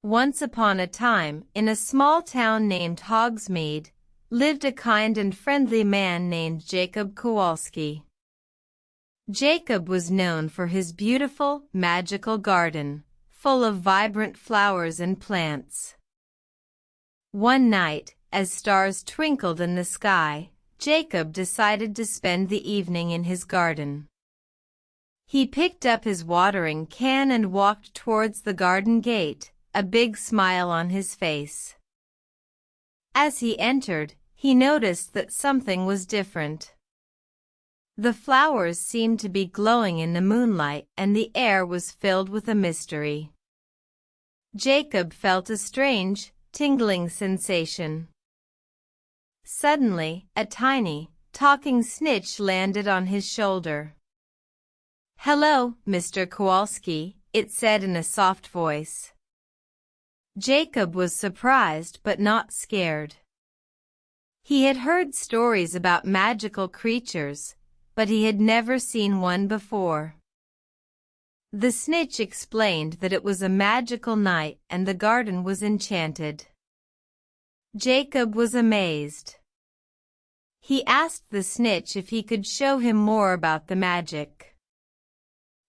Once upon a time, in a small town named Hogsmeade, lived a kind and friendly man named Jacob Kowalski. Jacob was known for his beautiful, magical garden, full of vibrant flowers and plants. One night, as stars twinkled in the sky, Jacob decided to spend the evening in his garden. He picked up his watering can and walked towards the garden gate, a big smile on his face. As he entered, he noticed that something was different. The flowers seemed to be glowing in the moonlight and the air was filled with a mystery. Jacob felt a strange, tingling sensation. Suddenly, a tiny, talking Snitch landed on his shoulder. "Hello, Mr. Kowalski," it said in a soft voice. Jacob was surprised but not scared. He had heard stories about magical creatures, but he had never seen one before. The Snitch explained that it was a magical night and the garden was enchanted. Jacob was amazed. He asked the Snitch if he could show him more about the magic.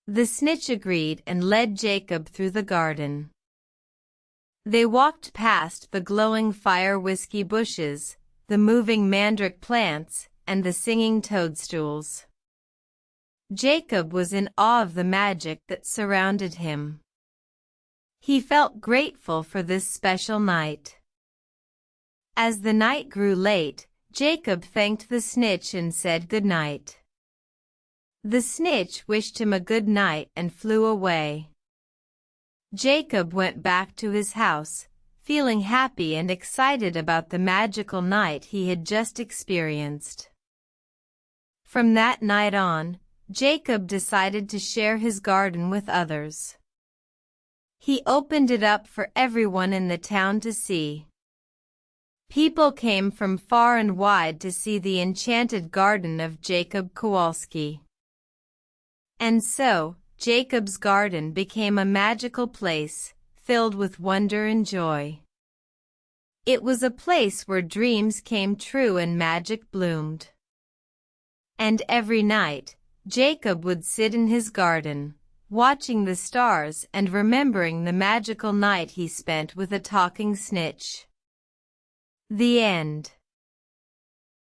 The Snitch agreed and led Jacob through the garden. They walked past the glowing fire whiskey bushes, the moving mandrake plants, and the singing toadstools. Jacob was in awe of the magic that surrounded him. He felt grateful for this special night. As the night grew late, Jacob thanked the Snitch and said good night. The Snitch wished him a good night and flew away. Jacob went back to his house, feeling happy and excited about the magical night he had just experienced. From that night on, Jacob decided to share his garden with others. He opened it up for everyone in the town to see. People came from far and wide to see the enchanted garden of Jacob Kowalski. And so, Jacob's garden became a magical place, filled with wonder and joy. It was a place where dreams came true and magic bloomed. And every night, Jacob would sit in his garden, watching the stars and remembering the magical night he spent with a talking Snitch. The end.